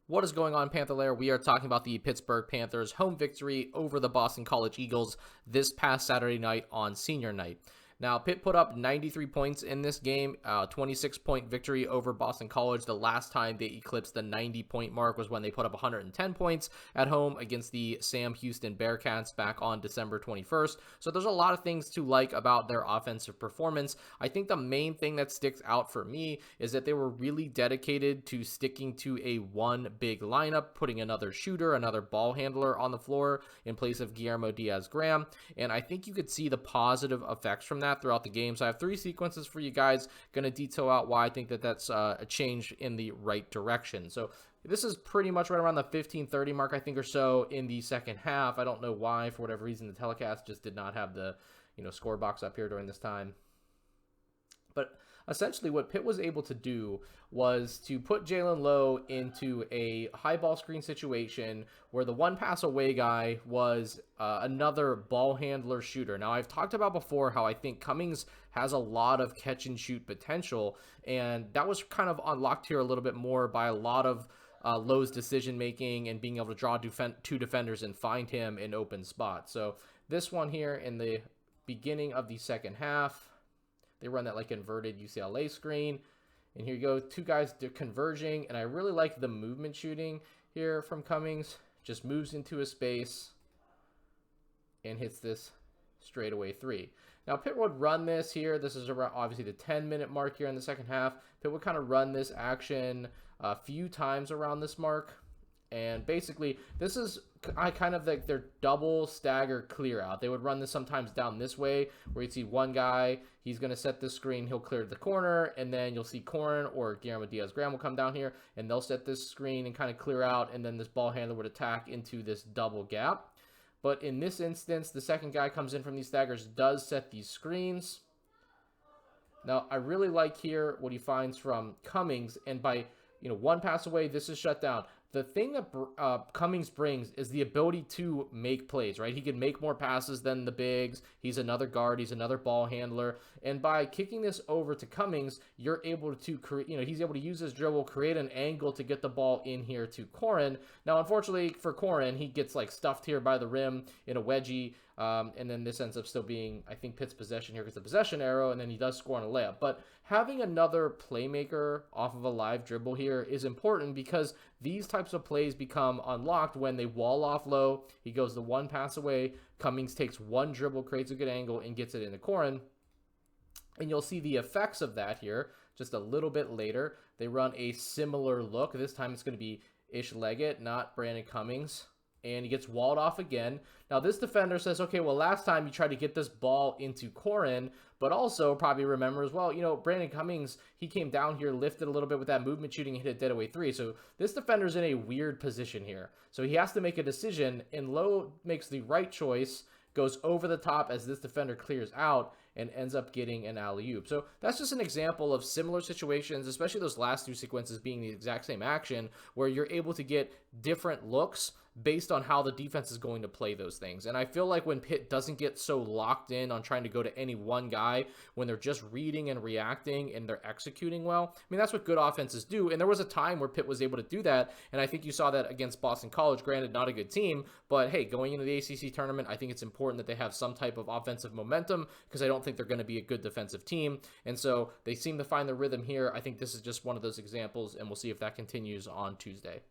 What is going on, Panther Lair? We are talking about the Pittsburgh Panthers' home victory over the Boston College Eagles this past Saturday night on senior night. Now, Pitt put up 93 points in this game, 26-point victory over Boston College. The last time they eclipsed the 90-point mark was when they put up 110 points at home against the Sam Houston Bearcats back on December 21st. So there's a lot of things to like about their offensive performance. I think the main thing that sticks out for me is that they were really dedicated to sticking to a one big lineup, putting another shooter, another ball handler on the floor in place of Guillermo Diaz-Graham. And I think you could see the positive effects from that throughout the game. So I have three sequences for you guys. Going to detail out why I think that that's a change in the right direction. So this is pretty much right around the 15:30 mark, I think, or so in the second half. I don't know why, for whatever reason, the telecast just did not have the score box up here during this time. But essentially what Pitt was able to do was to put Jalen Lowe into a high ball screen situation where the one pass away guy was another ball handler shooter. Now, I've talked about before how I think Cummings has a lot of catch and shoot potential, and that was kind of unlocked here a little bit more by a lot of Lowe's decision making and being able to draw two defenders and find him in open spots. So this one here in the beginning of the second half, they run that like inverted UCLA screen. And here you go, two guys converging. And I really like the movement shooting here from Cummings. Just moves into a space and hits this straightaway three. Now, Pitt would run this here. This is around obviously the 10-minute mark here in the second half. Pitt would kind of run this action a few times around this mark. And basically, this is kind of like their double stagger clear out. They would run this sometimes down this way, where you'd see one guy, he's going to set this screen, he'll clear the corner, and then you'll see Corin or Guillermo Diaz-Graham will come down here, and they'll set this screen and kind of clear out, and then this ball handler would attack into this double gap. But in this instance, the second guy comes in from these staggers, does set these screens. Now, I really like here what he finds from Cummings, and by one pass away, this is shut down. The thing that Cummings brings is the ability to make plays, right? He can make more passes than the bigs. He's another guard. He's another ball handler. And by kicking this over to Cummings, you're able to create, he's able to use his dribble, create an angle to get the ball in here to Corin. Now, unfortunately for Corin, he gets like stuffed here by the rim in a wedgie. And then this ends up still being, I think, Pitt's possession here because the possession arrow, and then he does score on a layup. But having another playmaker off of a live dribble here is important because these types of plays become unlocked when they wall off Low. He goes the one pass away. Cummings takes one dribble, creates a good angle, and gets it into Corin. And you'll see the effects of that here just a little bit later. They run a similar look. This time it's going to be Ish Leggett, not Brandon Cummings. And he gets walled off again. Now, this defender says, okay, well, last time you tried to get this ball into Corin, but also probably remember as well, Brandon Cummings, he came down here, lifted a little bit with that movement shooting, and hit a dead away three. So this defender's in a weird position here. So he has to make a decision, and Lowe makes the right choice, goes over the top as this defender clears out, and ends up getting an alley-oop. So that's just an example of similar situations, especially those last two sequences being the exact same action, where you're able to get different looks based on how the defense is going to play those things. And I feel like when Pitt doesn't get so locked in on trying to go to any one guy, when they're just reading and reacting and they're executing well, I mean, that's what good offenses do. And there was a time where Pitt was able to do that, and I think you saw that against Boston College. Granted, not a good team, but hey, going into the ACC tournament, I think it's important that they have some type of offensive momentum because I don't think they're going to be a good defensive team. And so they seem to find the rhythm here. I think this is just one of those examples, and we'll see if that continues on Tuesday.